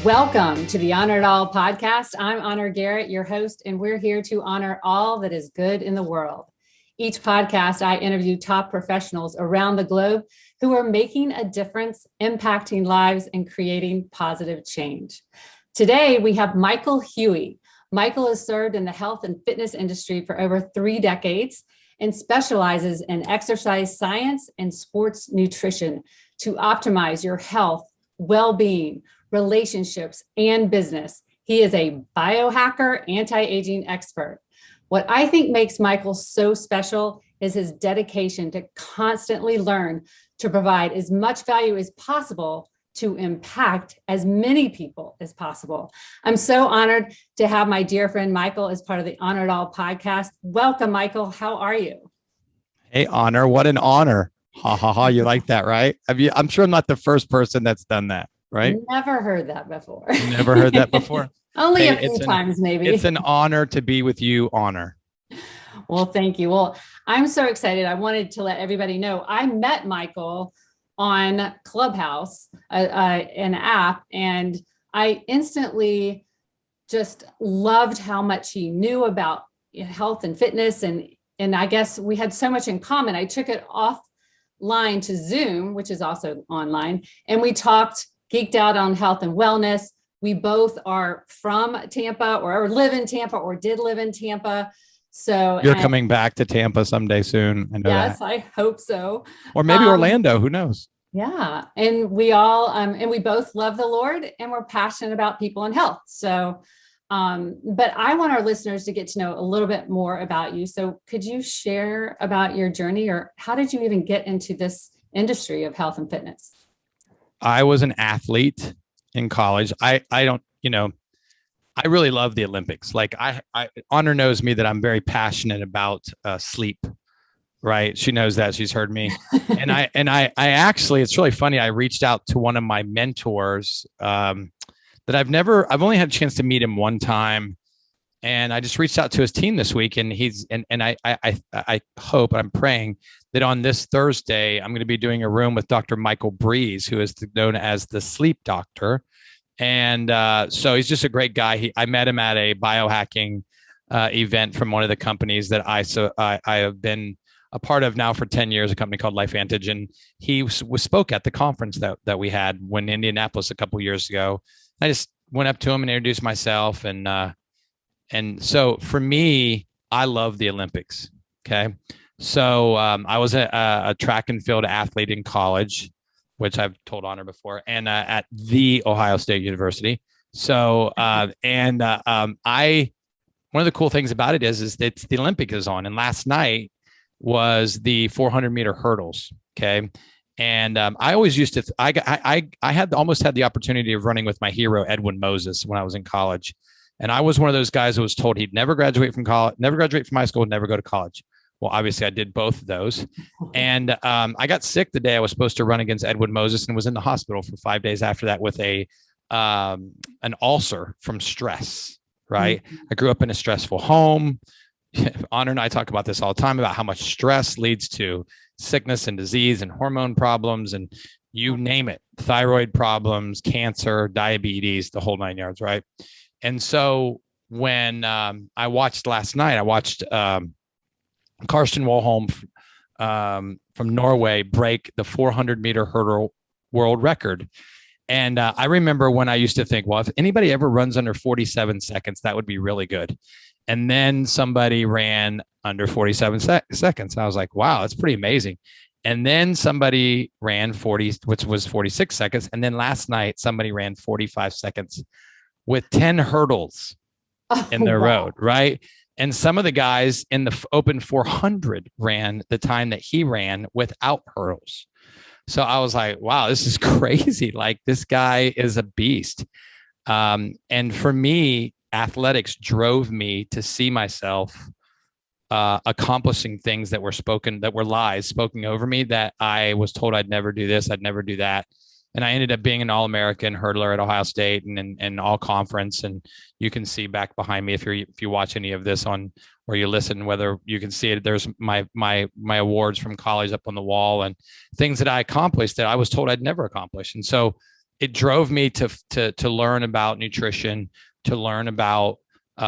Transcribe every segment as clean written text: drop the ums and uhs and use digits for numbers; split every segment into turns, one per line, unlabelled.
Welcome to the Honor It All podcast. I'm Honor Garrett, your host, and we're here to honor all that is good in the world. Each podcast, I interview top professionals around the globe who are making a difference, impacting lives, and creating positive change. Today, we have Michael Huey. Michael has served in the health and fitness industry for over 3 decades and specializes in exercise science and sports nutrition to optimize your health, well-being, relationships, and business. He is a biohacker, anti-aging expert. What I think makes Michael so special is his dedication to constantly learn to provide as much value as possible to impact as many people as possible. I'm so honored to have my dear friend Michael as part of the Honor It All podcast. Welcome, Michael. How are you?
Hey, Honor. What an honor. Ha ha ha. You like that, right? I'm sure I'm not the first person that's done that. Right?
Never heard that before.
Never heard that before?
Only a few times, maybe.
It's an honor to be with you, Honor.
Well, thank you. Well, I'm so excited. I wanted to let everybody know I met Michael on Clubhouse, an app, and I instantly just loved how much he knew about health and fitness. And I guess we had so much in common. I took it offline to Zoom, which is also online, and we talked, geeked out on health and wellness. We both are from Tampa or live in Tampa or did live in Tampa. So
you're coming back to Tampa someday soon. I know
yes,
that.
I hope so.
Or maybe Orlando, who knows?
Yeah. And we all, and we both love the Lord and we're passionate about people and health. So, but I want our listeners to get to know a little bit more about you. So could you share about your journey, or how did you even get into this industry of health and fitness?
I was an athlete in college. I really love the Olympics. Like Honor knows me that I'm very passionate about sleep, right? She knows that. She's heard me. and I actually, it's really funny. I reached out to one of my mentors that I've only had a chance to meet him one time. And I just reached out to his team this week, and I hope, I'm praying that on this Thursday, I'm going to be doing a room with Dr. Michael Breeze, who is known as the sleep doctor. And so he's just a great guy. I met him at a biohacking event from one of the companies that I have been a part of now for 10 years, a company called LifeVantage. And he spoke at the conference that we had in Indianapolis a couple of years ago. I just went up to him and introduced myself. And so for me, I love the Olympics. Okay. So I was a track and field athlete in college, which I've told Honor before, and at the Ohio State University. So one of the cool things about it is that the Olympics is on. And last night was the 400 meter hurdles. Okay. And I always used to, I had almost had the opportunity of running with my hero, Edwin Moses, when I was in college. And I was one of those guys who was told he'd never graduate from college, never graduate from high school, never go to college. Well, obviously I did both of those. And I got sick the day I was supposed to run against Edwin Moses and was in the hospital for 5 days after that with an ulcer from stress, right? Mm-hmm. I grew up in a stressful home. Honor and I talk about this all the time about how much stress leads to sickness and disease and hormone problems and you name it, thyroid problems, cancer, diabetes, the whole 9 yards, right? And so when I watched last night, I watched Karsten Warholm from Norway break the 400 meter hurdle world record. And I remember when I used to think, well, if anybody ever runs under 47 seconds, that would be really good. And then somebody ran under 47 seconds. I was like, wow, that's pretty amazing. And then somebody ran 40, which was 46 seconds. And then last night, somebody ran 45 seconds with 10 hurdles in their road, right? And some of the guys in the open 400 ran the time that he ran without hurdles. So I was like, wow, this is crazy. Like, this guy is a beast. And for me, athletics drove me to see myself accomplishing things that were lies spoken over me, that I was told I'd never do this, I'd never do that. And I ended up being an All-American hurdler at Ohio State and all conference. And you can see back behind me if you watch any of this on, or you listen, whether you can see it, there's my awards from college up on the wall and things that I accomplished that I was told I'd never accomplish. And so it drove me to learn about nutrition, to learn about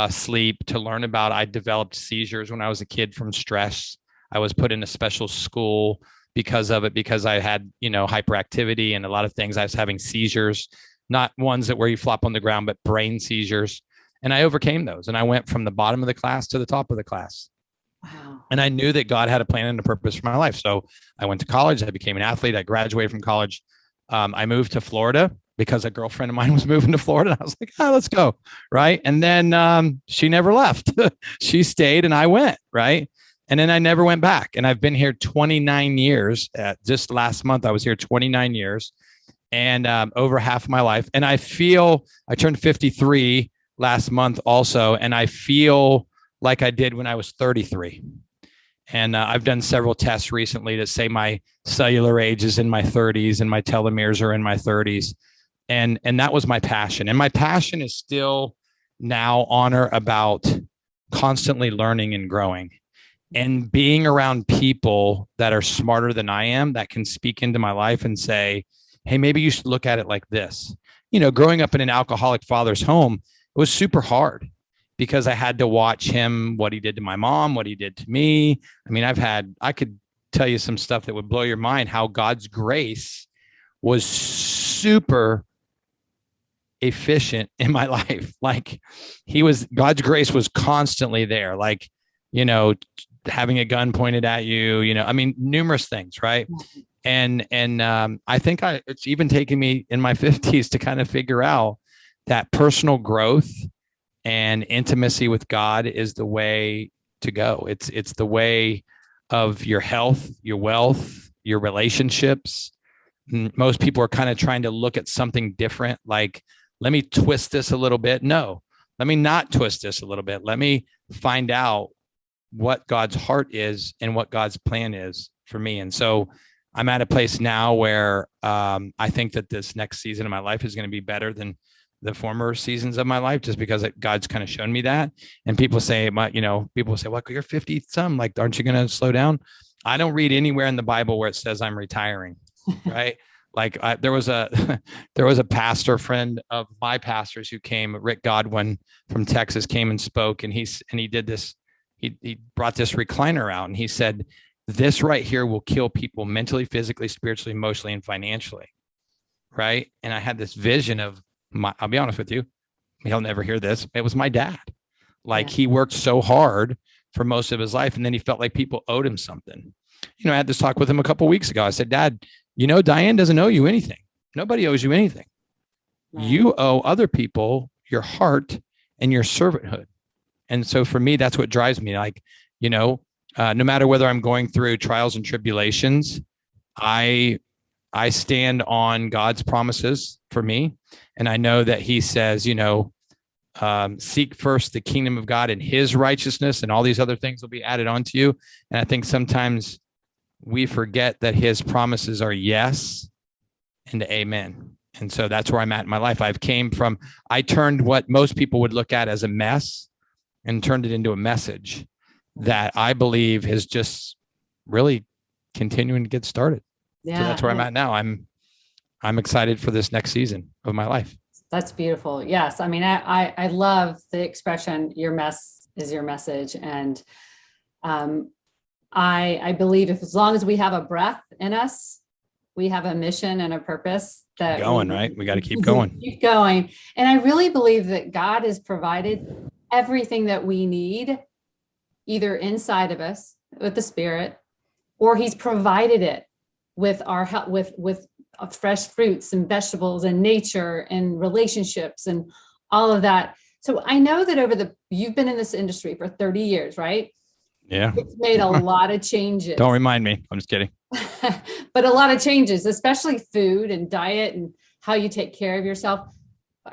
sleep, to learn about, I developed seizures when I was a kid from stress. I was put in a special school because of it, because I had, hyperactivity and a lot of things. I was having seizures, not ones that where you flop on the ground, but brain seizures. And I overcame those. And I went from the bottom of the class to the top of the class.
Wow.
And I knew that God had a plan and a purpose for my life. So I went to college. I became an athlete. I graduated from college. I moved to Florida because a girlfriend of mine was moving to Florida. I was like, let's go. Right. And then she never left. She stayed and I went. Right. And then I never went back. And I've been here 29 years. Just last month, I was here 29 years and over half of my life. And I turned 53 last month also. And I feel like I did when I was 33. And I've done several tests recently to say my cellular age is in my 30s and my telomeres are in my 30s. And that was my passion. And my passion is still now honor about constantly learning and growing and being around people that are smarter than I am, that can speak into my life and say, hey, maybe you should look at it like this. Growing up in an alcoholic father's home, it was super hard because I had to watch him, what he did to my mom, what he did to me. I mean, I could tell you some stuff that would blow your mind, how God's grace was super efficient in my life. Like God's grace was constantly there. Like, having a gun pointed at you, I mean, numerous things. Right. And I think it's even taken me in my 50s to kind of figure out that personal growth and intimacy with God is the way to go. It's the way of your health, your wealth, your relationships. Most people are kind of trying to look at something different. Like, let me twist this a little bit. No, let me not twist this a little bit. Let me find out what God's heart is and what God's plan is for me. And so I'm at a place now where I think that this next season of my life is going to be better than the former seasons of my life, just because God's kind of shown me that. And people say, well, you're 50 some, like, aren't you going to slow down? I don't read anywhere in the Bible where it says I'm retiring. Right. Like there was a pastor friend of my pastors who came, Rick Godwin from Texas, came and spoke. And he did this. He brought this recliner out and he said, this right here will kill people mentally, physically, spiritually, emotionally, and financially. Right. And I had this vision of I'll be honest with you, he'll never hear this. It was my dad. Like, he worked so hard for most of his life. And then he felt like people owed him something. I had this talk with him a couple of weeks ago. I said, Dad, Diane doesn't owe you anything. Nobody owes you anything. Right. You owe other people your heart and your servanthood. And so for me, that's what drives me. Like, no matter whether I'm going through trials and tribulations, I stand on God's promises for me. And I know that he says, seek first the kingdom of God and his righteousness, and all these other things will be added onto you. And I think sometimes we forget that his promises are yes and amen. And so that's where I'm at in my life. I turned what most people would look at as a mess and turned it into a message that I believe is just really continuing to get started. Yeah. So that's where I'm at now. I'm excited for this next season of my life.
That's beautiful. Yes. I mean, I love the expression, your mess is your message. And I believe as long as we have a breath in us, we have a mission and a purpose that
right? We got to keep going.
Keep going. And I really believe that God has provided everything that we need, either inside of us with the Spirit, or he's provided it with our help, with fresh fruits and vegetables and nature and relationships and all of that. So I know that you've been in this industry for 30 years, right?
Yeah.
It's made a lot of changes.
Don't remind me. I'm just kidding.
But a lot of changes, especially food and diet and how you take care of yourself.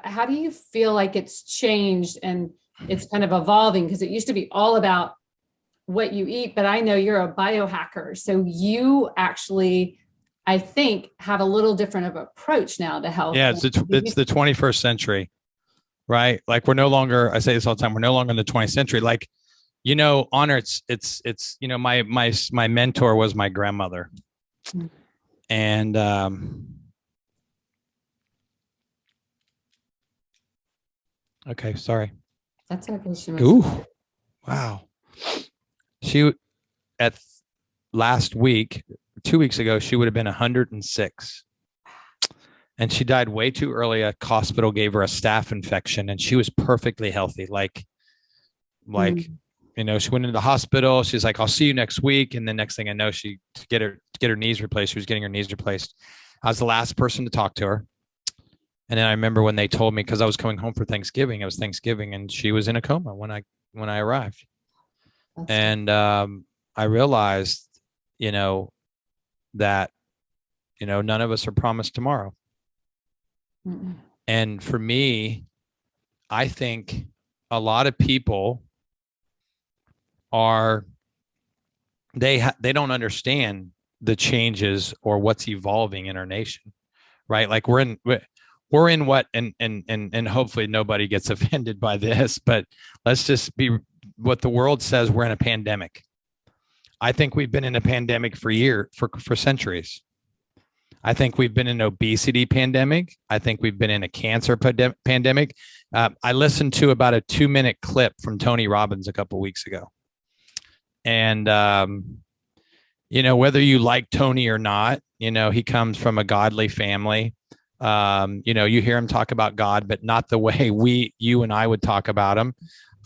How do you feel like it's changed and it's kind of evolving? Because it used to be all about what you eat, but I know you're a biohacker. So you actually, I think, have a little different of approach now to health.
Yeah, it's the 21st century, right? Like, we're no longer, I say this all the time, we're no longer in the 20th century. Like, Honor, it's my mentor was my grandmother. And Okay. Sorry.
That's okay.
Ooh. Wow. She at last week, 2 weeks ago, she would have been 106. And she died way too early. A hospital gave her a staph infection and she was perfectly healthy. Like, she went into the hospital. She's like, I'll see you next week. And the next thing I know, to get her knees replaced. She was getting her knees replaced. I was the last person to talk to her. And then I remember when they told me, because I was coming home for Thanksgiving, it was Thanksgiving, and she was in a coma when I arrived. And I realized, that, none of us are promised tomorrow. Mm-mm. And for me, I think a lot of people they don't understand the changes or what's evolving in our nation, right? Like we're in what, and hopefully nobody gets offended by this, but let's just be what the world says. We're in a pandemic. I think we've been in a pandemic for centuries. I think we've been in an obesity pandemic. I think we've been in a cancer pandemic. I listened to about a 2-minute clip from Tony Robbins a couple of weeks ago. And, whether you like Tony or not, he comes from a godly family. You hear him talk about God, but not the way you and I would talk about him.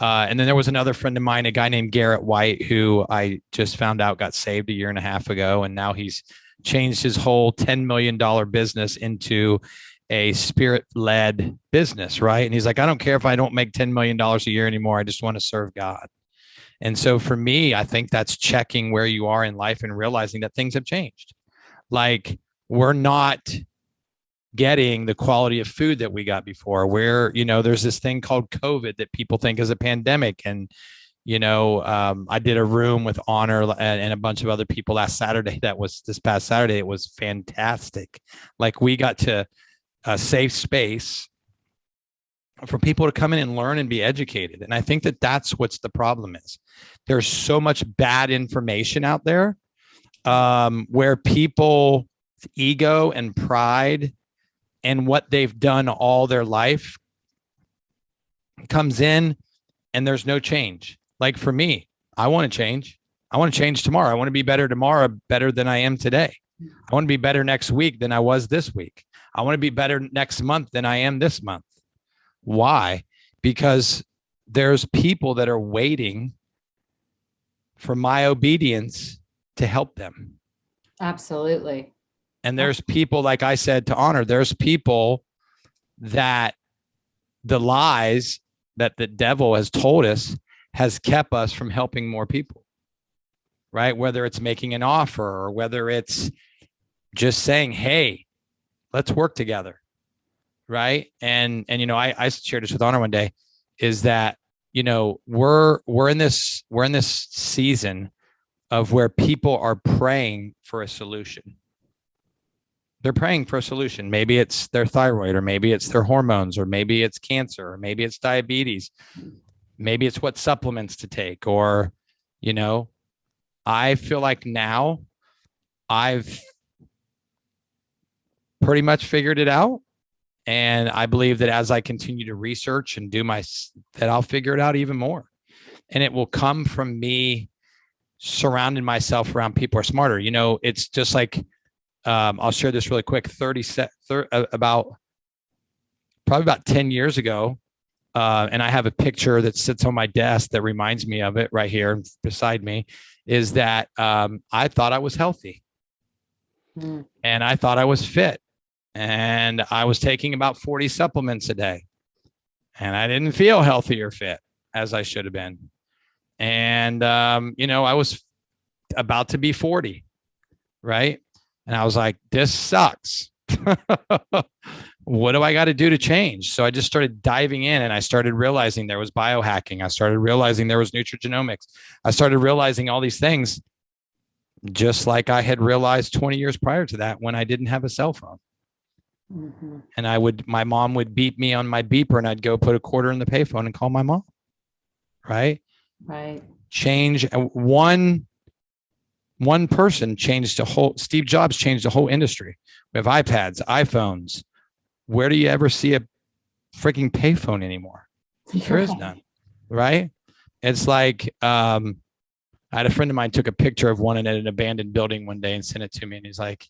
And then there was another friend of mine, a guy named Garrett White, who I just found out got saved a year and a half ago. And now he's changed his whole $10 million business into a spirit-led business, right? And he's like, I don't care if I don't make $10 million a year anymore. I just want to serve God. And so for me, I think that's checking where you are in life and realizing that things have changed. Like we're not getting the quality of food that we got before, where, there's this thing called COVID that people think is a pandemic. And, I did a room with Honor and a bunch of other people last Saturday. That was this past Saturday. It was fantastic. Like we got to a safe space for people to come in and learn and be educated. And I think that that's what's the problem is. There's so much bad information out there where people's ego and pride and what they've done all their life comes in and there's no change. Like for me, I want to change. I want to change tomorrow. I want to be better tomorrow, better than I am today. I want to be better next week than I was this week. I want to be better next month than I am this month. Why? Because there's people that are waiting for my obedience to help them.
Absolutely.
And there's people, like I said to Honor, there's people that the lies that the devil has told us has kept us from helping more people, right? Whether it's making an offer or whether it's just saying, hey, let's work together. Right. And I shared this with Honor one day is that, we're in this season of where people are praying for a solution. They're praying for a solution. Maybe it's their thyroid, or maybe it's their hormones, or maybe it's cancer, or maybe it's diabetes. Maybe it's what supplements to take, or, I feel like now I've pretty much figured it out. And I believe that as I continue to research and that I'll figure it out even more. And it will come from me surrounding myself around people who are smarter. It's just like, I'll share this really quick. Probably about 10 years ago. And I have a picture that sits on my desk that reminds me of it right here beside me, is that I thought I was healthy and I thought I was fit. And I was taking about 40 supplements a day and I didn't feel healthy or fit as I should have been. And, I was about to be 40. Right. And I was like, this sucks. What do I got to do to change? So I just started diving in and I started realizing there was biohacking. I started realizing there was nutrigenomics. I started realizing all these things, just like I had realized 20 years prior to that when I didn't have a cell phone. Mm-hmm. And my mom would beep me on my beeper and I'd go put a quarter in the payphone and call my mom. Right. Change. One person changed Steve Jobs changed the whole industry. We have iPads, iPhones. Where do you ever see a freaking payphone anymore? There is none. Right. It's like, I had a friend of mine took a picture of one in an abandoned building one day and sent it to me. And he's like,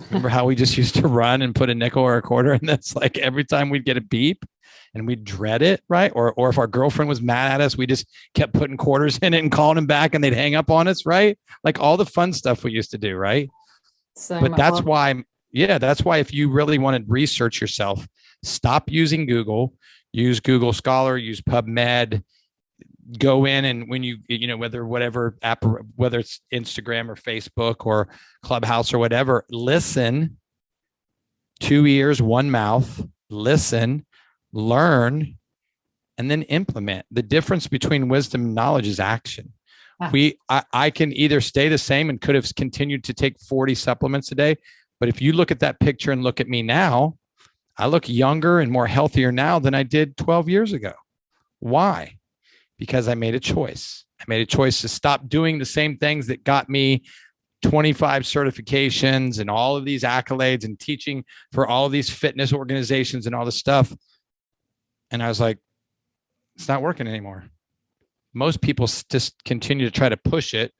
remember how we just used to run and put a nickel or a quarter? And that's like every time we'd get a beep and we'd dread it. Right. Or if our girlfriend was mad at us, we just kept putting quarters in it and calling them back and they'd hang up on us. Right. Like all the fun stuff we used to do. Right. But that's why, that's why if you really want to research yourself, stop using Google, use Google Scholar, use PubMed, go in and when whatever app, whether it's Instagram or Facebook or Clubhouse or whatever, listen, 2 ears, 1 mouth, listen, learn, and then implement. The difference between wisdom and knowledge is action. I can either stay the same and could have continued to take 40 supplements a day. But if you look at that picture and look at me now, I look younger and more healthier now than I did 12 years ago. Why? Because I made a choice. I made a choice to stop doing the same things that got me 25 certifications and all of these accolades and teaching for all of these fitness organizations and all this stuff. And I was like, it's not working anymore. Most people just continue to try to push it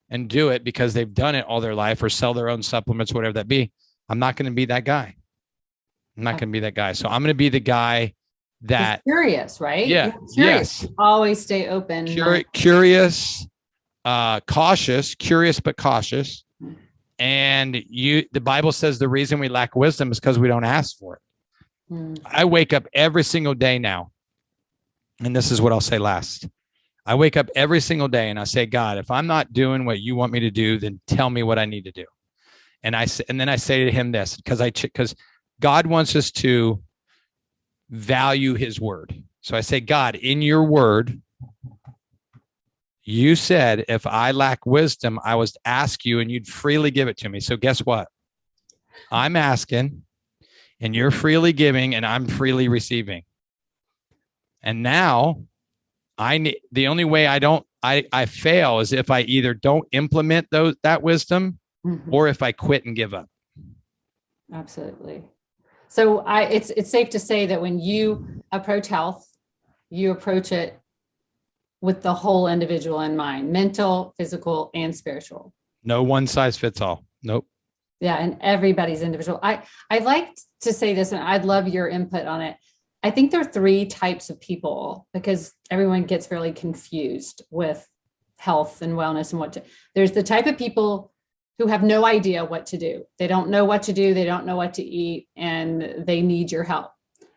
and do it because they've done it all their life or sell their own supplements, whatever that be. I'm not going to be that guy. I'm not going to be that guy. So I'm going to be the guy that
curious, right?
Yeah.
Curious.
Yes.
Always stay open.
Curious, cautious, curious, but cautious. And the Bible says the reason we lack wisdom is because we don't ask for it. I wake up every single day now. And this is what I'll say last. I wake up every single day and I say, God, if I'm not doing what you want me to do, then tell me what I need to do. And then I say to him this, because God wants us to value his word. So I say, God, in your word, you said, if I lack wisdom, I was to ask you and you'd freely give it to me. So guess what? I'm asking and you're freely giving and I'm freely receiving. And now the only way I fail is if I either don't implement that wisdom or if I quit and give up.
Absolutely. So it's safe to say that when you approach health, you approach it with the whole individual in mind, mental, physical, and spiritual.
No one size fits all. Nope.
Yeah. And everybody's individual. I like to say this, and I'd love your input on it. I think there are 3 types of people because everyone gets really confused with health and wellness and there's the type of people who have no idea what to do. They don't know what to do. They don't know what to eat and they need your help.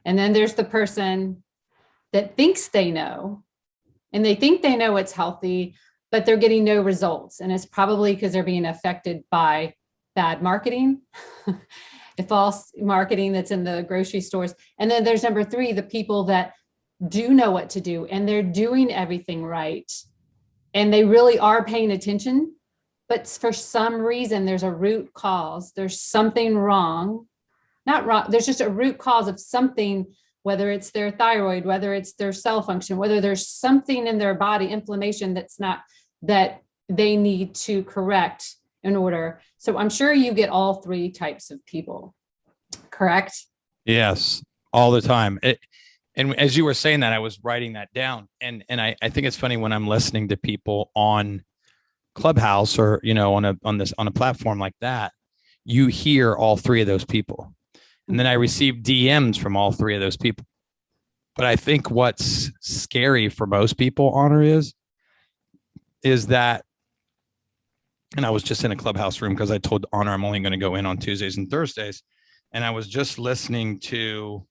And then there's the person that thinks they know and they think they know what's healthy, but they're getting no results. And it's probably because they're being affected by bad marketing. The false marketing that's in the grocery stores. And then there's number 3, the people that do know what to do and they're doing everything right. And they really are paying attention, but for some reason, there's a root cause. There's something wrong, not wrong. There's just a root cause of something, whether it's their thyroid, whether it's their cell function, whether there's something in their body, inflammation that they need to correct in order. So I'm sure you get all 3 types of people, correct?
Yes, all the time. And as you were saying that, I was writing that down. And I think it's funny when I'm listening to people on Clubhouse or, on a platform like that, you hear all 3 of those people. And then I receive DMs from all 3 of those people. But I think what's scary for most people, Honor, is that, and I was just in a Clubhouse room because I told Honor I'm only going to go in on Tuesdays and Thursdays. And I was just listening to,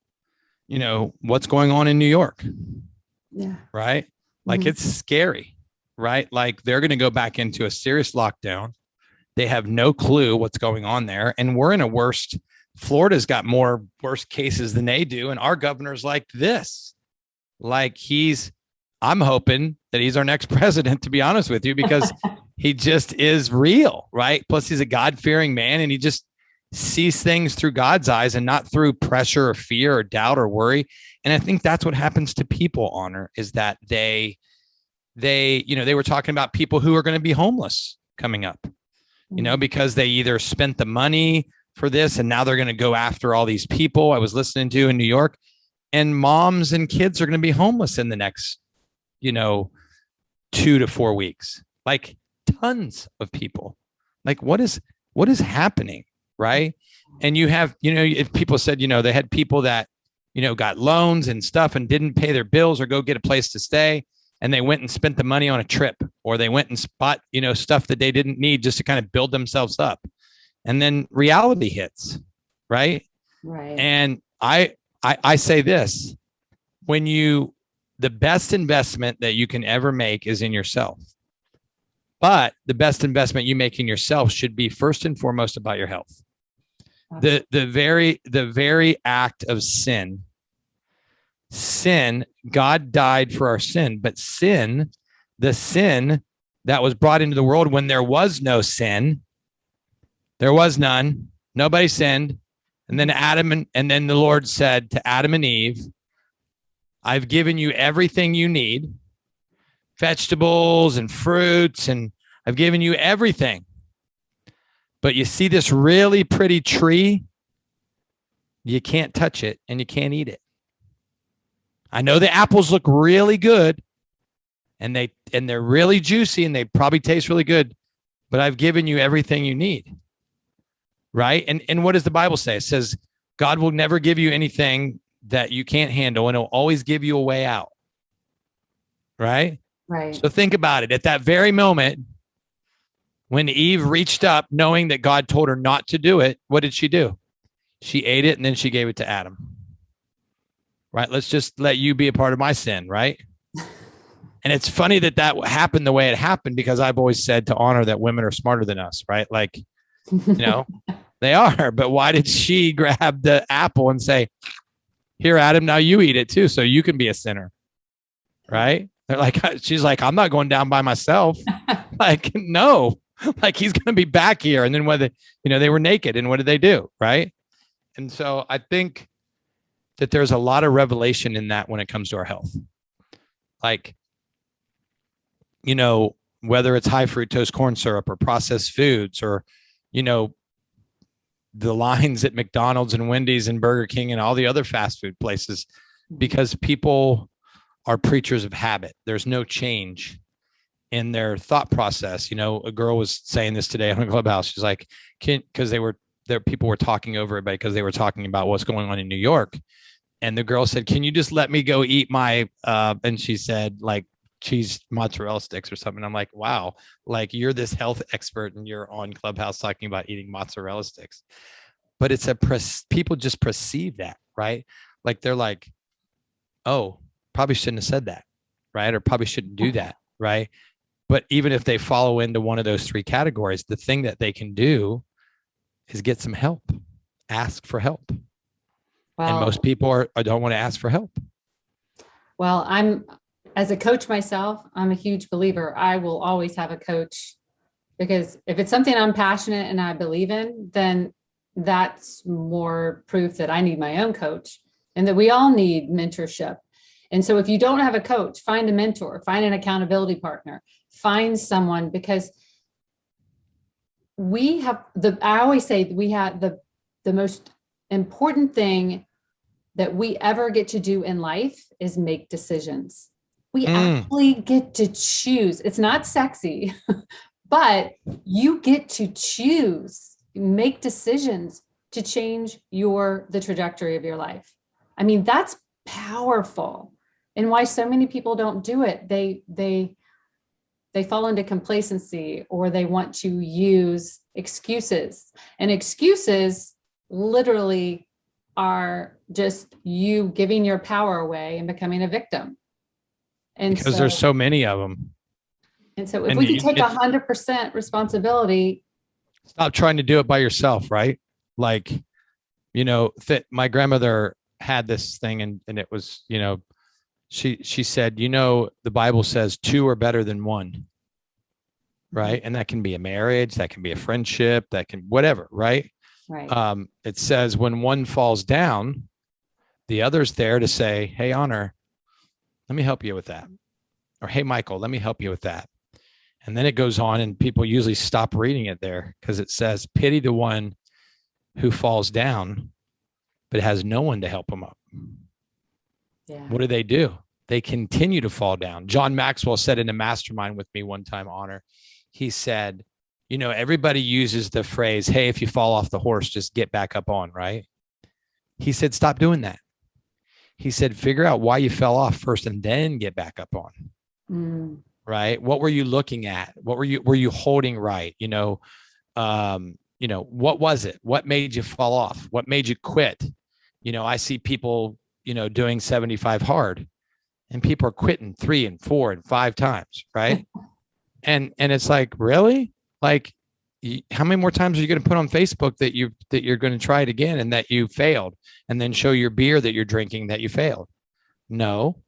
what's going on in New York.
Yeah.
Right. Like it's scary, right? Like they're going to go back into a serious lockdown. They have no clue what's going on there. And we're in Florida's got more worst cases than they do. And our governor's like this, I'm hoping that he's our next president, to be honest with you, because he just is real, right? Plus he's a God-fearing man and he just sees things through God's eyes and not through pressure or fear or doubt or worry. And I think that's what happens to people, Honor, is that they were talking about people who are going to be homeless coming up, because they either spent the money for this and now they're going to go after all these people I was listening to in New York. and moms and kids are going to be homeless in the next, 2 to 4 weeks. Like tons of people. Like what is happening, right? And you have, if people said, they had people that, got loans and stuff and didn't pay their bills or go get a place to stay, and they went and spent the money on a trip, or they went and bought, stuff that they didn't need just to kind of build themselves up. And then reality hits, right?
Right.
And I say this, the best investment that you can ever make is in yourself. But the best investment you make in yourself should be first and foremost about your health. The very act of sin, God died for our sin, but the sin that was brought into the world when there was no sin, there was none, nobody sinned. And then and then the Lord said to Adam and Eve, I've given you everything you need, vegetables and fruits, and I've given you everything. But you see this really pretty tree, you can't touch it and you can't eat it. I know the apples look really good and they're really juicy and they probably taste really good, but I've given you everything you need. Right? And what does the Bible say? It says God will never give you anything that you can't handle, and he'll always give you a way out. Right?
Right.
So think about it. At that very moment, when Eve reached up, knowing that God told her not to do it, what did she do? She ate it and then she gave it to Adam. Right? Let's just let you be a part of my sin, right? And it's funny that happened the way it happened, because I've always said to honor that women are smarter than us, right? Like, they are. But why did she grab the apple and say, here, Adam, now you eat it too, so you can be a sinner, right? They're like, she's like, I'm not going down by myself. Like, no, like he's going to be back here. And then whether, they were naked, and what did they do? Right. And so I think that there's a lot of revelation in that when it comes to our health. Like, whether it's high fructose corn syrup or processed foods, or, the lines at McDonald's and Wendy's and Burger King and all the other fast food places, because people are preachers of habit. There's no change in their thought process. A girl was saying this today on a Clubhouse. She's like, because people were talking over everybody because they were talking about what's going on in New York. And the girl said, can you just let me go eat my, and she said like cheese mozzarella sticks or something. I'm like, wow, like you're this health expert and you're on Clubhouse talking about eating mozzarella sticks. But it's people just perceive that, right? Like they're like, oh, probably shouldn't have said that, right? Or probably shouldn't do that, right? But even if they follow into one of those three categories, the thing that they can do is get some help, ask for help. Well, and most people don't want to ask for help.
Well, as a coach myself, I'm a huge believer. I will always have a coach, because if it's something I'm passionate and I believe in, then that's more proof that I need my own coach, and that we all need mentorship. And so if you don't have a coach, find a mentor, find an accountability partner, find someone, because I always say we have the most important thing that we ever get to do in life is make decisions. We actually get to choose. It's not sexy, but you get to choose, make decisions to change the trajectory of your life. I mean, that's powerful. And why so many people don't do it. They fall into complacency, or they want to use excuses. And excuses literally are just you giving your power away and becoming a victim. And
because there's so many of them.
And so if we could take 100% responsibility.
Stop trying to do it by yourself, right? Like, my grandmother had this thing, and it was, she said, the Bible says 2 are better than 1. Right. And that can be a marriage, that can be a friendship, that can whatever. Right.
Right.
It says when one falls down, the other's there to say, hey, Honor, let me help you with that. Or, hey, Michael, let me help you with that. And then it goes on, and people usually stop reading it there, because it says, pity the one who falls down, but has no one to help him up.
Yeah.
What do? They continue to fall down. John Maxwell said in a mastermind with me one time, Honor, he said, everybody uses the phrase, hey, if you fall off the horse, just get back up on, right? He said, stop doing that. He said, figure out why you fell off first and then get back up on. Right. What were you looking at? Were you holding right? What was it? What made you fall off? What made you quit? I see people, doing 75 hard, and people are quitting 3 and 4 and 5 times. Right. and it's like, really? Like, how many more times are you going to put on Facebook that you're going to try it again and that you failed, and then show your beer that you're drinking that you failed? No,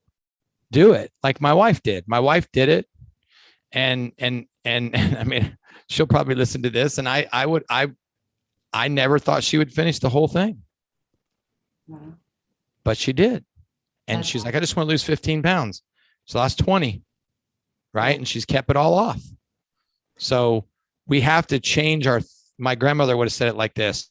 do it. Like my wife did. My wife did it. And I mean, she'll probably listen to this, and I never thought she would finish the whole thing, but she did. And she's like, I just want to lose 15 pounds. She lost 20. Right. And she's kept it all off. So we have to change my grandmother would have said it like this.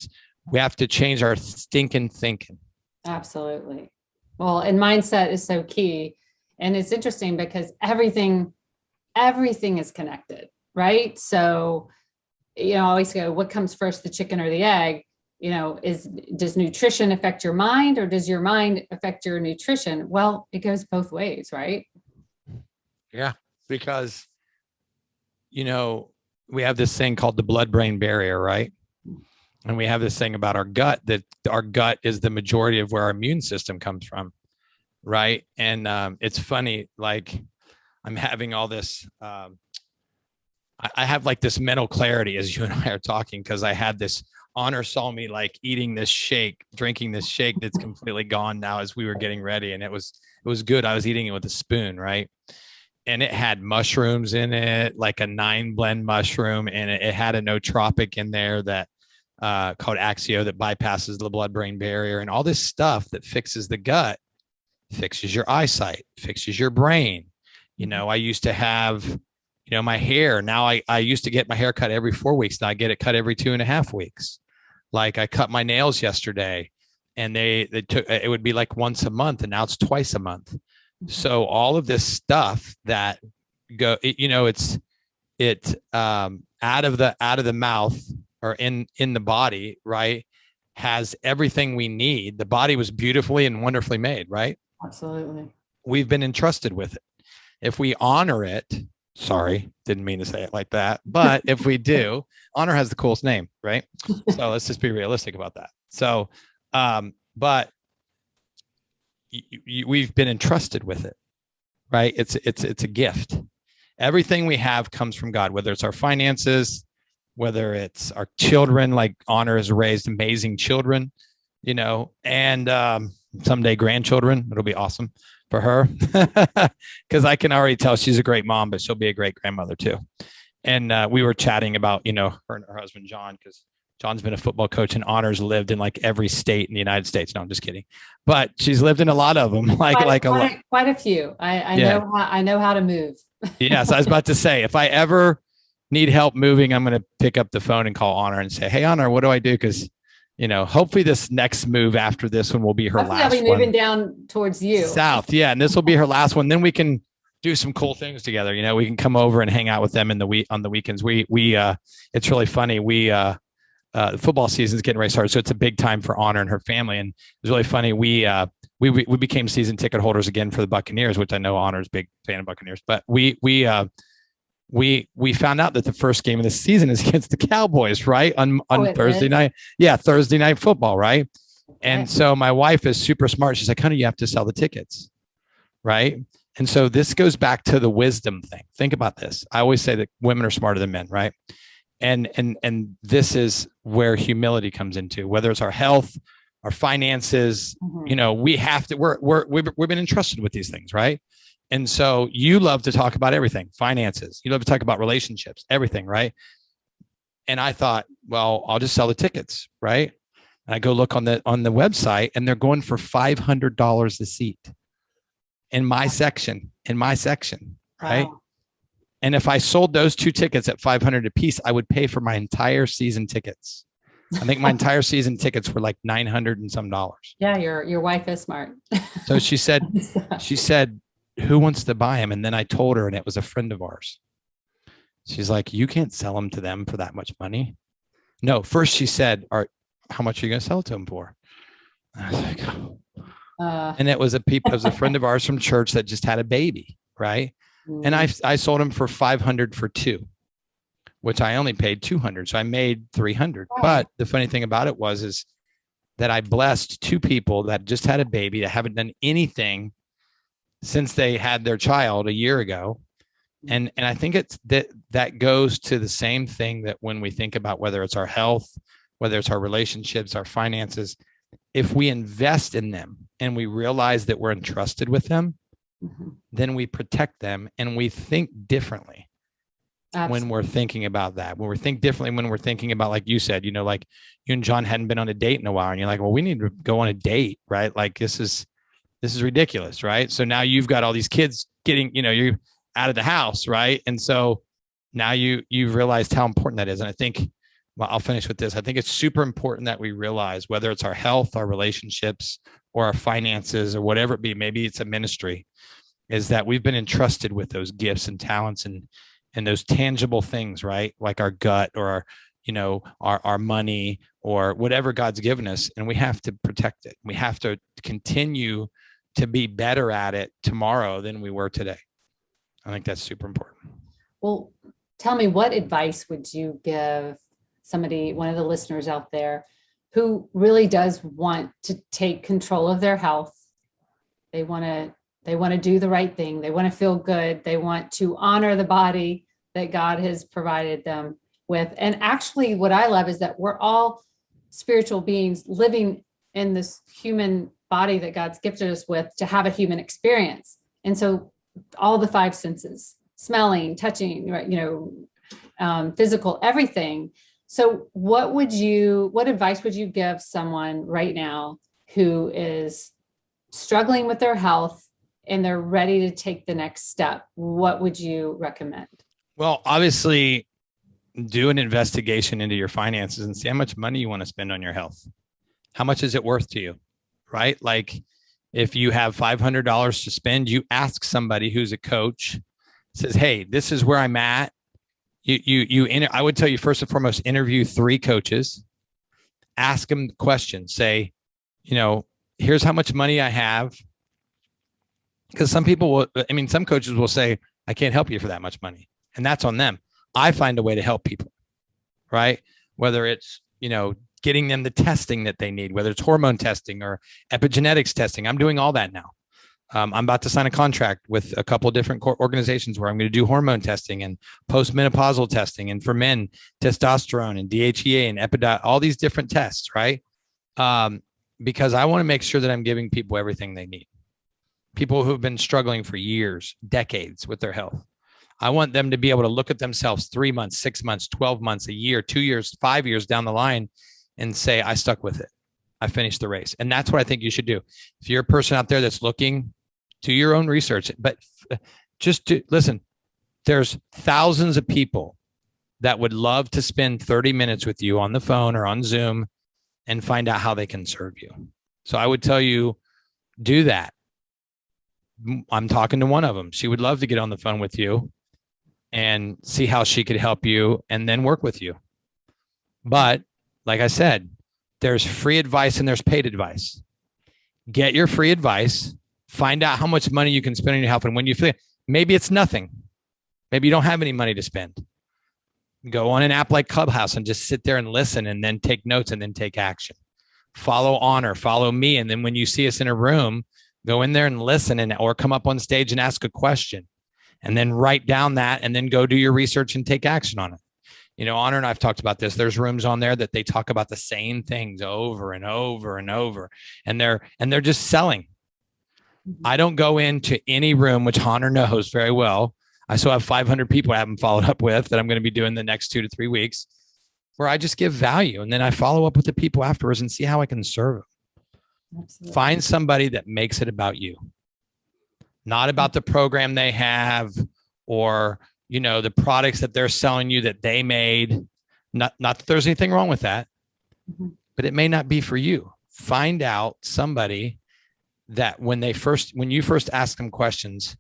We have to change our stinking thinking.
Absolutely. Well, and mindset is so key. And it's interesting because everything is connected, right? So, I always go, what comes first, the chicken or the egg? Does nutrition affect your mind, or does your mind affect your nutrition? Well, it goes both ways, right?
Yeah, because, we have this thing called the blood-brain barrier, right? And we have this thing about our gut, that our gut is the majority of where our immune system comes from, right? And it's funny, like I'm having all this, I have like this mental clarity as you and I are talking, because I had this, Honor saw me like eating this shake, drinking this shake that's completely gone now as we were getting ready. And it was good. I was eating it with a spoon, right? And it had mushrooms in it, like a 9-blend mushroom, and it had a nootropic in there that called Axio that bypasses the blood-brain barrier, and all this stuff that fixes the gut, fixes your eyesight, fixes your brain. I used to have, my hair. Now I used to get my hair cut every 4 weeks. Now I get it cut every 2.5 weeks. Like I cut my nails yesterday, and they took, it would be like once a month, and now it's twice a month. So all of this stuff that it's out of the mouth, or in the body, right, has everything we need. The body was beautifully and wonderfully made, right?
Absolutely. We've
been entrusted with it. If we honor it, sorry, didn't mean to say it like that, but if we do, honor has the coolest name, right? So let's just be realistic about that. So, but we've been entrusted with it, right? It's a gift. Everything we have comes from God, whether it's our finances, whether it's our children. Like Honor has raised amazing children, and someday grandchildren. It'll be awesome for her, because I can already tell she's a great mom, but she'll be a great grandmother too. And we were chatting about, her and her husband, John, because John's been a football coach, and Honor's lived in like every state in the United States. No, I'm just kidding. But she's lived in a lot of them, quite
a few. I know how to move.
Yes, I was about to say, if I ever need help moving, I'm going to pick up the phone and call Honor and say, hey, Honor, what do I do? Because, hopefully this next move after this one will be her last one. I'll be
moving down towards you.
South. Yeah. And this will be her last one. Then we can do some cool things together. We can come over and hang out with them on the weekends. It's really funny. The football season is getting ready to start, so it's a big time for Honor and her family. And it's really funny. We became season ticket holders again for the Buccaneers, which I know Honor's a big fan of Buccaneers. But we found out that the first game of the season is against the Cowboys, right? On Thursday night. Yeah, Thursday night football, right? And so my wife is super smart. She's like, honey, you have to sell the tickets, right? And so this goes back to the wisdom thing. Think about this. I always say that women are smarter than men, right? And this is where humility comes into, whether it's our health, our finances. We have to. We've been entrusted with these things, right? And so you love to talk about everything, finances. You love to talk about relationships, everything, right? And I thought, well, I'll just sell the tickets, right? And I go look on the website, and they're going for $500 a seat in my section, right? Wow. And if I sold those 2 tickets at $500 a piece, I would pay for my entire season tickets I think my entire season tickets were like $900 and some dollars.
Yeah, your wife is smart.
So she said, who wants to buy them? And then I told her, and it was a friend of ours. She's like, you can't sell them to them for that much money. No, first she said, how much are you going to sell it to them for? And I was like, oh. And it was a friend of ours from church that just had a baby, right? And I sold him for $500 for two, which I only paid $200. So I made $300. Oh. But the funny thing about it is that I blessed two people that just had a baby that haven't done anything since they had their child a year ago. And I think it's that goes to the same thing that when we think about whether it's our health, whether it's our relationships, our finances, if we invest in them and we realize that we're entrusted with them, then we protect them and we think differently. Absolutely. When we're thinking about that, when we think differently, when we're thinking about, like you said, like you and John hadn't been on a date in a while and you're like, well, we need to go on a date, right? Like this is ridiculous, right? So now you've got all these kids getting, you're out of the house, right? And so now you've realized how important that is. And I think, well, I'll finish with this. I think it's super important that we realize whether it's our health, our relationships, or our finances, or whatever it be, maybe it's a ministry, is that we've been entrusted with those gifts and talents and those tangible things, right? Like our gut or our money or whatever God's given us. And we have to protect it. We have to continue to be better at it tomorrow than we were today. I think that's super important.
Well, tell me, what advice would you give somebody, one of the listeners out there who really does want to take control of their health? They want to do the right thing. They want to feel good. They want to honor the body that God has provided them with. And actually what I love is that we're all spiritual beings living in this human body that God's gifted us with to have a human experience. And so all the five senses, smelling, touching, right, physical, everything. So what advice would you give someone right now who is struggling with their health and they're ready to take the next step? What would you recommend?
Well, obviously do an investigation into your finances and see how much money you want to spend on your health. How much is it worth to you, right? Like if you have $500 to spend, you ask somebody who's a coach, says, hey, this is where I'm at. I would tell you, first and foremost, interview 3 coaches, ask them questions, say, here's how much money I have. Because some coaches will say, I can't help you for that much money. And that's on them. I find a way to help people, right? Whether it's, getting them the testing that they need, whether it's hormone testing or epigenetics testing. I'm doing all that now. I'm about to sign a contract with a couple of different organizations where I'm going to do hormone testing and postmenopausal testing, and for men, testosterone and DHEA and epidiol, all these different tests, right? Because I want to make sure that I'm giving people everything they need. People who've been struggling for years, decades with their health. I want them to be able to look at themselves 3 months, 6 months, 12 months, a year, 2 years, 5 years down the line and say, I stuck with it. I finished the race. And that's what I think you should do. If you're a person out there that's looking, do your own research, but listen, there's thousands of people that would love to spend 30 minutes with you on the phone or on Zoom and find out how they can serve you. So I would tell you, do that. I'm talking to one of them. She would love to get on the phone with you and see how she could help you and then work with you. But like I said, there's free advice and there's paid advice. Get your free advice, find out how much money you can spend on your health. And when you feel, maybe it's nothing. Maybe you don't have any money to spend. Go on an app like Clubhouse and just sit there and listen and then take notes and then take action. Follow Honor, follow me. And then when you see us in a room, go in there and listen or come up on stage and ask a question and then write down that and then go do your research and take action on it. Honor and I've talked about this. There's rooms on there that they talk about the same things over and over and over, and they're just selling. I don't go into any room, which Honor knows very well. I still have 500 people I haven't followed up with that I'm going to be doing the next 2 to 3 weeks, where I just give value. And then I follow up with the people afterwards and see how I can serve them. Absolutely. Find somebody that makes it about you, not about the program they have or, the products that they're selling you that they made. Not that there's anything wrong with that, but it may not be for you. Find out somebody that when you first ask them questions,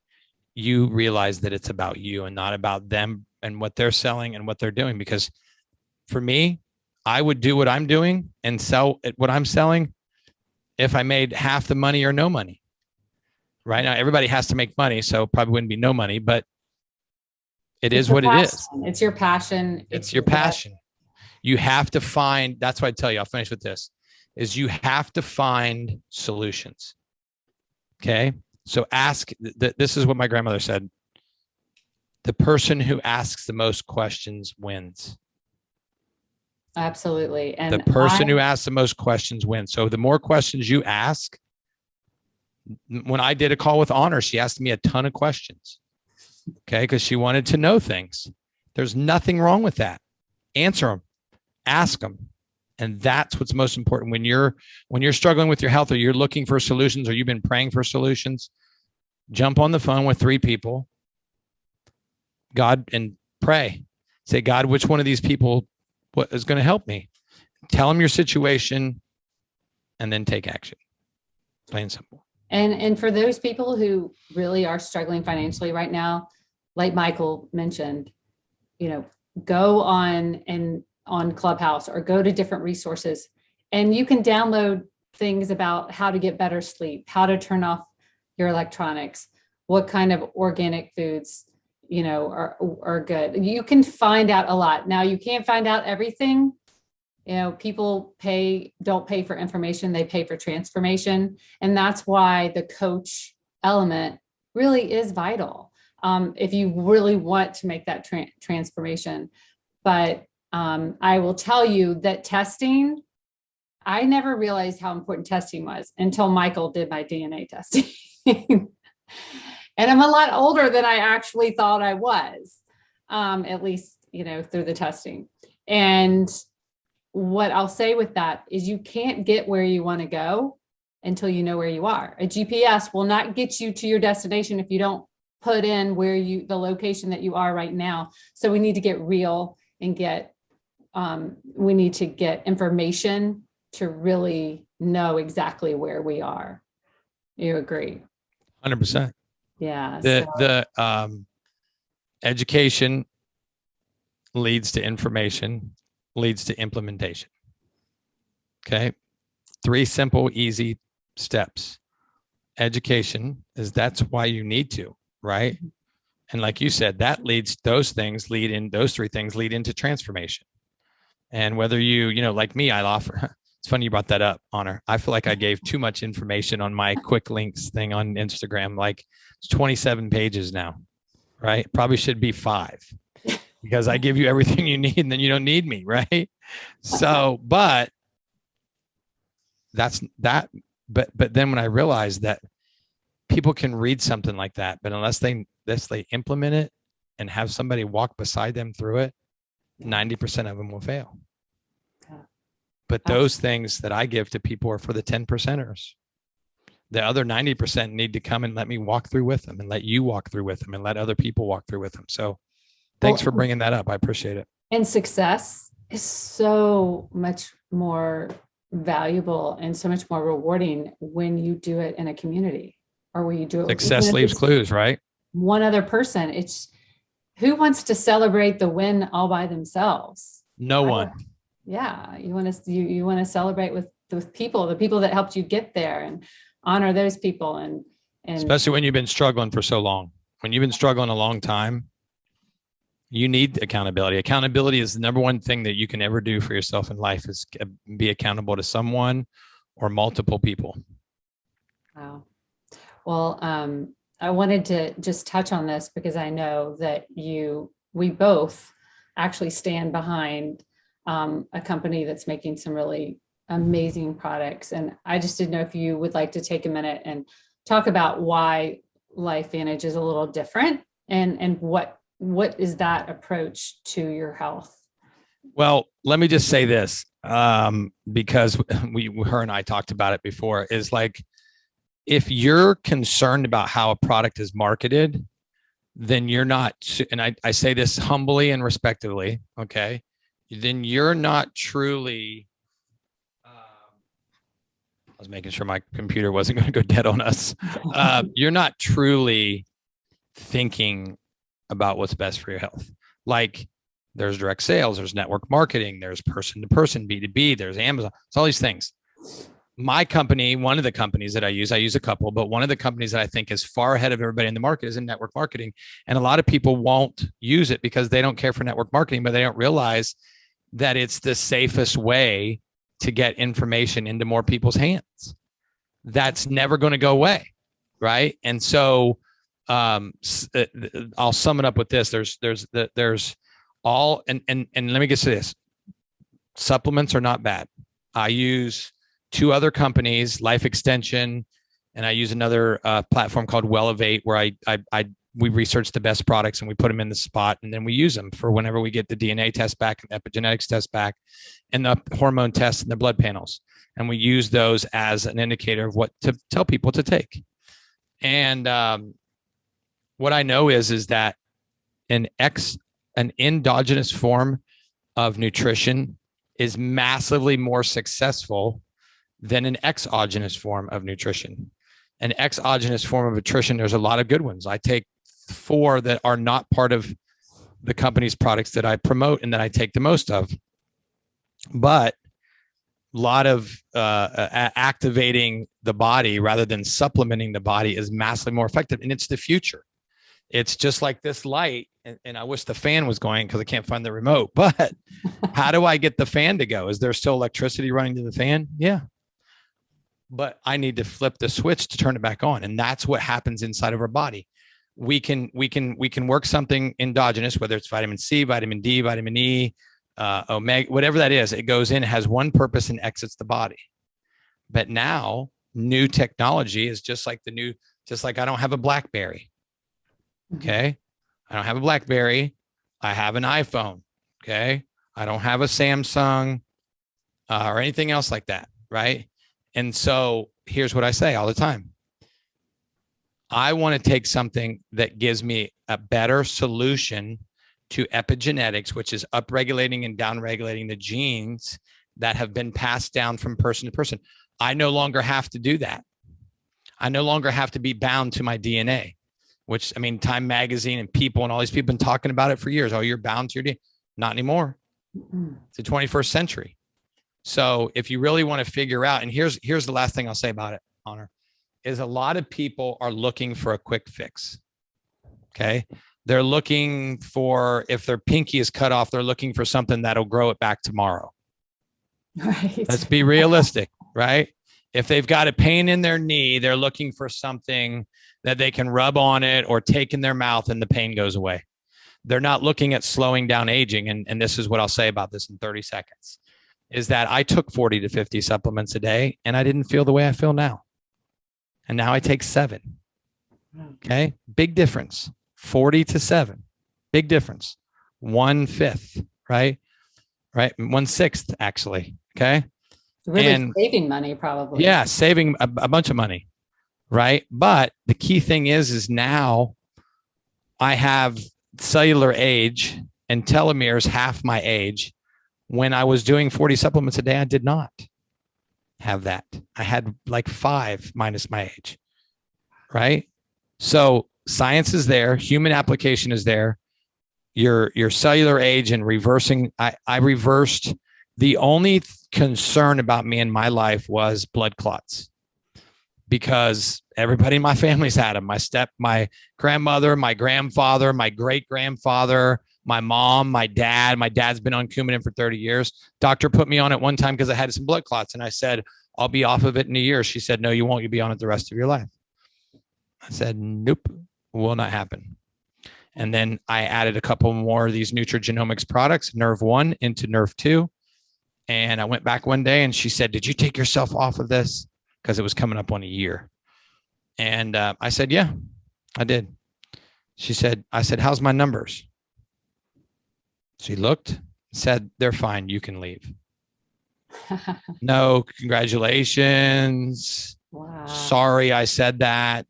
you realize that it's about you and not about them and what they're selling and what they're doing. Because for me, I would do what I'm doing and sell what I'm selling if I made half the money or no money. Right now, everybody has to make money, so probably wouldn't be no money, but it's what
passion.
it is.
It's your passion.
It's your passion. You have to find, that's why I tell you, I'll finish with this, is you have to find solutions. Okay. So this is what my grandmother said. The person who asks the most questions wins.
Absolutely. And
the person who asks the most questions wins. So the more questions you ask, when I did a call with Honor, she asked me a ton of questions. Okay. Because she wanted to know things. There's nothing wrong with that. Answer them, ask them. And that's what's most important when you're struggling with your health, or you're looking for solutions, or you've been praying for solutions. Jump on the phone with 3 people, God, and pray. Say, God, which one of these people is going to help me? Tell them your situation, and then take action. Plain and simple.
And for those people who really are struggling financially right now, like Michael mentioned, go on Clubhouse or go to different resources, and you can download things about how to get better sleep, how to turn off your electronics, what kind of organic foods, are good. You can find out a lot. Now, you can't find out everything. People don't pay for information, they pay for transformation. And that's why the coach element really is vital. If you really want to make that transformation. But I will tell you that testing, I never realized how important testing was until Michael did my DNA testing. And I'm a lot older than I actually thought I was, at least, through the testing. And what I'll say with that is you can't get where you want to go until you know where you are. A GPS will not get you to your destination if you don't put in the location that you are right now. So we need to get real and we need to get information to really know exactly where we are. You agree?
100%.
Yeah.
The education leads to information, leads to implementation. Okay. 3 simple, easy steps. Education that's why you need to, right? And like you said, those 3 things lead into transformation. And whether like me, I offer, it's funny you brought that up, Honor. I feel like I gave too much information on my Quicklinks thing on Instagram. Like, it's 27 pages now, right? Probably should be 5 because I give you everything you need and then you don't need me, right? So, but that's that. But then when I realized that people can read something like that, but unless they implement it and have somebody walk beside them through it, 90% of them will fail. But those things that I give to people are for the 10%ers. The other 90% need to come and let me walk through with them, and let you walk through with them, and let other people walk through with them. So thanks for bringing that up. I appreciate it.
And success is so much more valuable and so much more rewarding when you do it in a community, or when you do it.
Success leaves clues, right?
One other person. It's who wants to celebrate the win all by themselves?
No one.
Yeah. You want to celebrate with the people that helped you get there, and honor those people. And
especially when you've been struggling for so long. When you've been struggling a long time, you need accountability. Accountability is the number one thing that you can ever do for yourself in life, is be accountable to someone or multiple people.
Wow. Well, I wanted to just touch on this because I know that we both actually stand behind a company that's making some really amazing products. And I just didn't know if you would like to take a minute and talk about why LifeVantage is a little different, and what is that approach to your health?
Well, let me just say this, because her and I talked about it before, is like, if you're concerned about how a product is marketed, then you're not, and I say this humbly and respectively, okay, then you're not truly was making sure my computer wasn't going to go dead on us. You're not truly thinking about what's best for your health. Like there's direct sales, there's network marketing, there's person to person, B2B, there's Amazon. It's all these things. My company, one of the companies that I use a couple, but one of the companies that I think is far ahead of everybody in the market is in network marketing. And a lot of people won't use it because they don't care for network marketing, but they don't realize that it's the safest way to get information into more people's hands. That's never going to go away. Right. And so I'll sum it up with this. There's all, and let me get to this. Supplements are not bad. I use 2 other companies, Life Extension, and I use another platform called Wellevate, where we research the best products and we put them in the spot, and then we use them for whenever we get the DNA test back and epigenetics test back and the hormone tests and the blood panels. And we use those as an indicator of what to tell people to take. And what I know is that an endogenous form of nutrition is massively more successful than an exogenous form of nutrition. An exogenous form of nutrition, there's a lot of good ones. I take 4 that are not part of the company's products that I promote and that I take the most of. But a lot of activating the body rather than supplementing the body is massively more effective. And it's the future. It's just like this light. And I wish the fan was going because I can't find the remote. But how do I get the fan to go? Is there still electricity running to the fan? Yeah. But I need to flip the switch to turn it back on. And that's what happens inside of our body. We can work something endogenous, whether it's vitamin C, vitamin D, vitamin E, omega, whatever that is. It goes in, has one purpose, and exits the body. But now new technology is just like I don't have a BlackBerry. Okay. I don't have a BlackBerry. I have an iPhone. Okay. I don't have a Samsung or anything else like that. Right. And so here's what I say all the time. I want to take something that gives me a better solution to epigenetics, which is upregulating and downregulating the genes that have been passed down from person to person. I no longer have to do that. I no longer have to be bound to my DNA, which, I mean, Time Magazine and people and all these people have been talking about it for years. Oh, you're bound to your DNA. Not anymore. It's the 21st century. So if you really want to figure out, and here's the last thing I'll say about it, Honor, is a lot of people are looking for a quick fix. Okay. They're looking for, if their pinky is cut off, they're looking for something that'll grow it back tomorrow. Right. Let's be realistic, right? If they've got a pain in their knee, they're looking for something that they can rub on it or take in their mouth and the pain goes away. They're not looking at slowing down aging. And this is what I'll say about this in 30 seconds, is that I took 40 to 50 supplements a day and I didn't feel the way I feel now. And now I take 7. Okay. Big difference. 40 to 7. Big difference. 1/5, right? Right. 1/6 actually. Okay.
Really saving money probably.
Yeah. Saving a bunch of money. Right. But the key thing is now I have cellular age and telomeres half my age. When I was doing 40 supplements a day, I did not have that. I had like 5 minus my age. Right. So science is there. Human application is there. Your cellular age and reversing. I reversed. The only concern about me in my life was blood clots, because everybody in my family's had them. My grandmother, my grandfather, my great grandfather, my mom, my dad. My dad's been on Coumadin for 30 years. Doctor put me on it one time because I had some blood clots. And I said, I'll be off of it in a year. She said, no, you won't. You'll be on it the rest of your life. I said, nope, will not happen. And then I added a couple more of these nutrigenomics products, Nerve 1 into Nerve 2. And I went back one day and she said, did you take yourself off of this? Because it was coming up on a year. And I said, yeah, I did. I said, how's my numbers? She looked, said, they're fine. You can leave. No, congratulations. Wow. Sorry, I said that.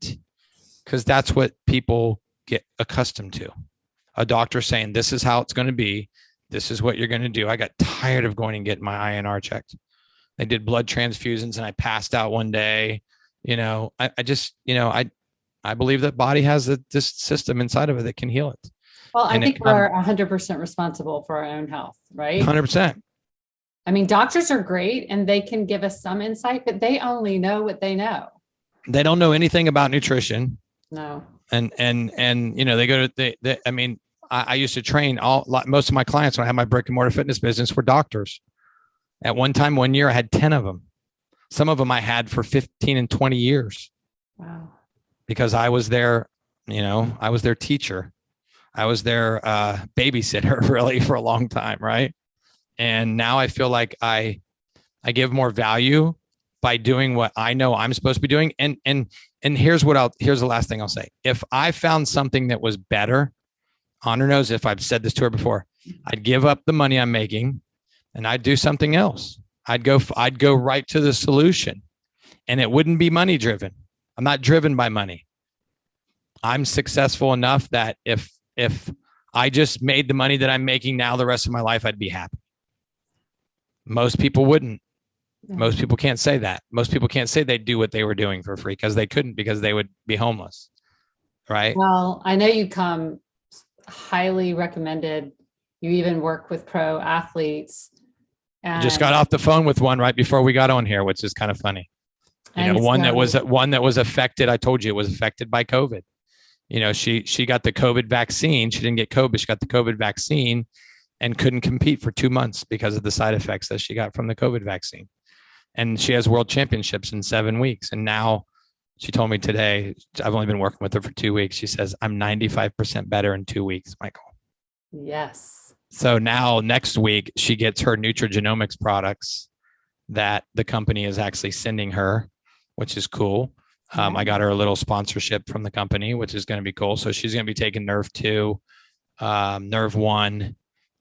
Because that's what people get accustomed to. A doctor saying, this is how it's going to be. This is what you're going to do. I got tired of going and getting my INR checked. They did blood transfusions and I passed out one day. I just, I believe that body has this system inside of it that can heal it.
Well, I
And
think we're 100% responsible for our own health, right?
100%.
I mean, doctors are great and they can give us some insight, but they only know what they know.
They don't know anything about nutrition.
No.
And they go to I mean, I used to train most of my clients when I had my brick and mortar fitness business were doctors. At one time, one year, I had 10 of them. Some of them I had for 15 and 20 years.
Wow.
Because I was their teacher. I was their babysitter really for a long time. Right. And now I feel like I give more value by doing what I know I'm supposed to be doing. And here's the last thing I'll say. If I found something that was better, Honor knows, if I've said this to her before, I'd give up the money I'm making and I'd do something else. I'd go right to the solution, and it wouldn't be money driven. I'm not driven by money. I'm successful enough that if I just made the money that I'm making now the rest of my life, I'd be happy. Most people wouldn't. Most people can't say that. Most people can't say they'd do what they were doing for free because they couldn't, because they would be homeless. Right.
Well, I know you come highly recommended. You even work with pro athletes. And
just got off the phone with one right before we got on here, which is kind of funny. One that was affected. I told you it was affected by COVID. She got the COVID vaccine. She didn't get COVID. She got the COVID vaccine and couldn't compete for 2 months because of the side effects that she got from the COVID vaccine. And she has world championships in 7 weeks. And now she told me today, I've only been working with her for 2 weeks. She says, I'm 95% better in 2 weeks, Michael.
Yes.
So now next week, she gets her nutrigenomics products that the company is actually sending her, which is cool. I got her a little sponsorship from the company, which is going to be cool. So she's going to be taking Nerve 2, Nerve 1,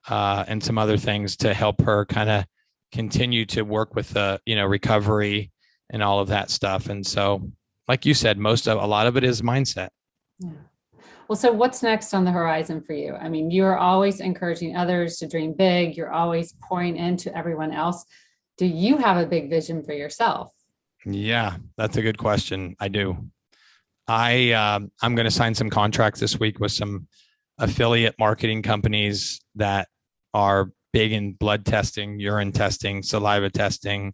and some other things to help her kind of continue to work with the, recovery and all of that stuff. And so, like you said, a lot of it is mindset.
Yeah. Well, so what's next on the horizon for you? I mean, you're always encouraging others to dream big. You're always pouring into everyone else. Do you have a big vision for yourself?
Yeah, that's a good question. I do. I'm going to sign some contracts this week with some affiliate marketing companies that are big in blood testing, urine testing, saliva testing.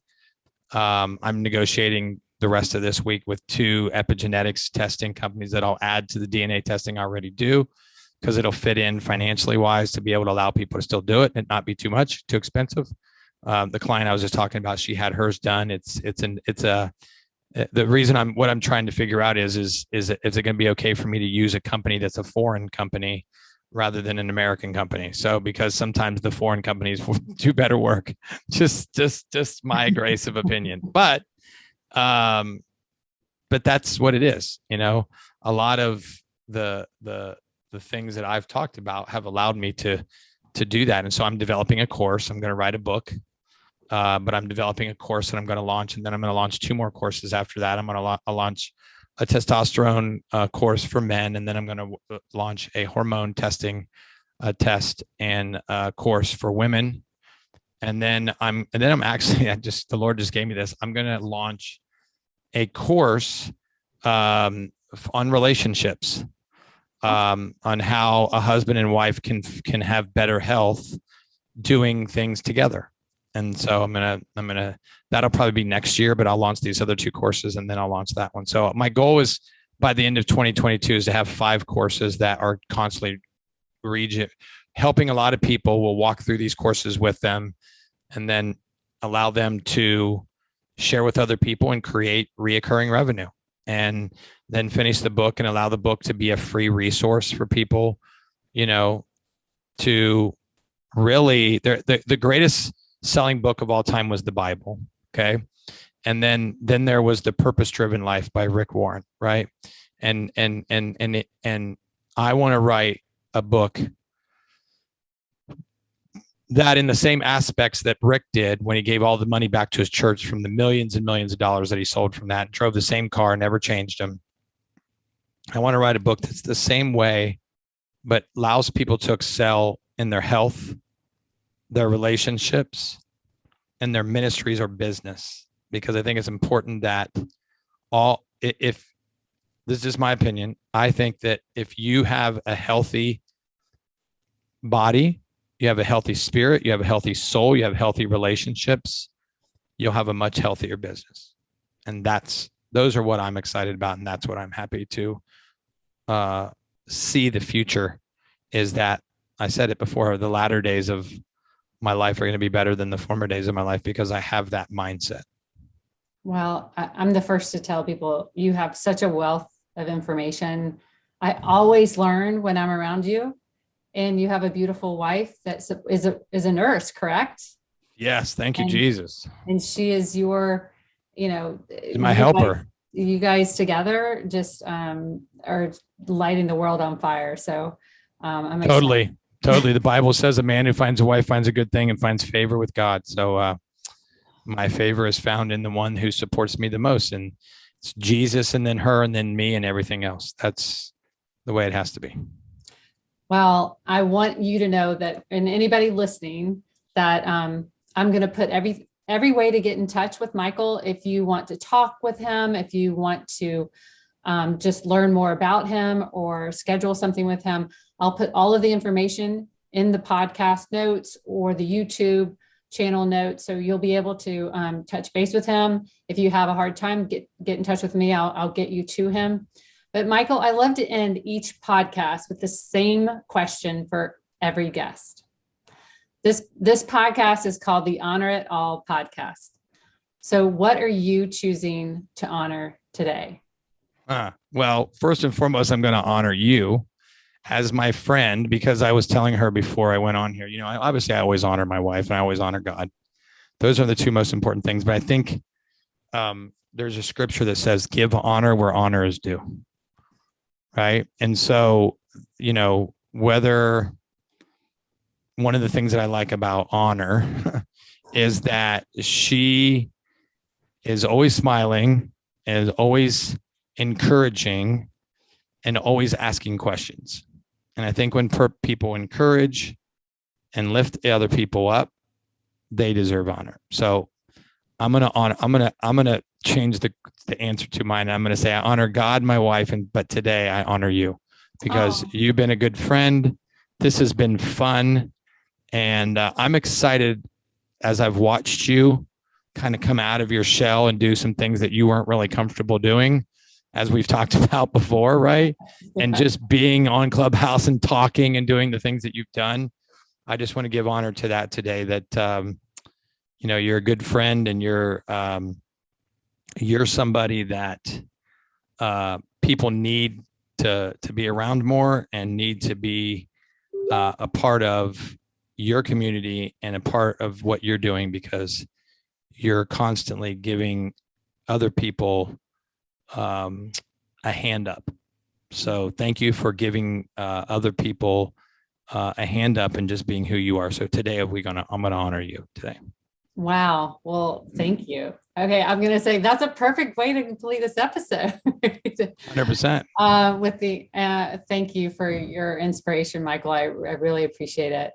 I'm negotiating the rest of this week with 2 epigenetics testing companies that I'll add to the DNA testing I already do, because it'll fit in financially wise to be able to allow people to still do it and not be too expensive. The client I was just talking about, she had hers done. The reason what I'm trying to figure out is it going to be okay for me to use a company that's a foreign company rather than an American company? So, because sometimes the foreign companies will do better work, just my grace of opinion, but that's what it is. A lot of the things that I've talked about have allowed me to do that. And so I'm developing a course. I'm going to write a book, but I'm developing a course that I'm going to launch. And then I'm going to launch 2 more courses after that. I'm going to launch a testosterone course for men. And then I'm going to launch a hormone testing test and course for women. And then I'm actually, the Lord just gave me this. I'm going to launch a course on relationships, on how a husband and wife can have better health doing things together. And so that'll probably be next year, but I'll launch these other 2 courses and then I'll launch that one. So my goal is by the end of 2022 is to have 5 courses that are constantly helping a lot of people. We'll walk through these courses with them and then allow them to share with other people and create reoccurring revenue, and then finish the book and allow the book to be a free resource for people, to really, the greatest selling book of all time was the Bible. Okay. And then there was The Purpose Driven Life by Rick Warren. Right. And I want to write a book that in the same aspects that Rick did when he gave all the money back to his church from the millions and millions of dollars that he sold from that, drove the same car, never changed them. I want to write a book that's the same way, but allows people to excel in their health, their relationships, and their ministries or business, because I think it's important that if this is my opinion, I think that if you have a healthy body, you have a healthy spirit, you have a healthy soul, you have healthy relationships, you'll have a much healthier business. And those are what I'm excited about. And that's what I'm happy to see the future is that. I said it before, the latter days of my life are going to be better than the former days of my life because I have that mindset.
Well, I'm the first to tell people you have such a wealth of information. I always learn when I'm around you, and you have a beautiful wife that is a nurse, correct?
Yes. Thank you, Jesus.
And she is your,
My helper.
You guys together just are lighting the world on fire. So I'm excited.
Totally. The Bible says a man who finds a wife finds a good thing and finds favor with God. So my favor is found in the one who supports me the most. And it's Jesus and then her and then me and everything else. That's the way it has to be.
Well, I want you to know that, and anybody listening, that I'm going to put every way to get in touch with Michael. If you want to talk with him, if you want to just learn more about him or schedule something with him, I'll put all of the information in the podcast notes or the YouTube channel notes. So you'll be able to touch base with him. If you have a hard time, get in touch with me. I'll get you to him. But Michael, I love to end each podcast with the same question for every guest. This podcast is called the Honor It All podcast. So what are you choosing to honor today?
Well, first and foremost, I'm going to honor you as my friend, because I was telling her before I went on here, obviously I always honor my wife and I always honor God. Those are the two most important things. But I think there's a scripture that says, give honor where honor is due. Right. And so, whether one of the things that I like about Honor is that she is always smiling and always encouraging and always asking questions. And I think when people encourage and lift other people up, they deserve honor. So I'm going to change the answer to mine. I'm going to say, I honor God, my wife, but today I honor you because you've been a good friend. This has been fun. And I'm excited as I've watched you kind of come out of your shell and do some things that you weren't really comfortable doing, as we've talked about before, right? And just being on Clubhouse and talking and doing the things that you've done. I just want to give honor to that today, that, you're a good friend and you're somebody that people need to be around more and need to be a part of your community and a part of what you're doing, because you're constantly giving other people a hand up. So thank you for giving other people a hand up and just being who you are. So today I'm going to honor you today. Wow. Well, thank you. Okay. I'm going to say that's a perfect way to complete this episode. 100%. With the, thank you for your inspiration, Michael. I really appreciate it.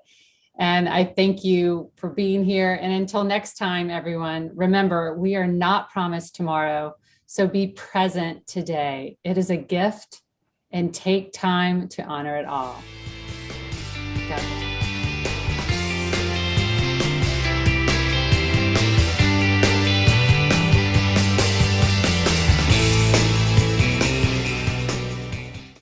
And I thank you for being here. And until next time, everyone, remember, we are not promised tomorrow. So be present today. It is a gift, and take time to honor it all. Got it.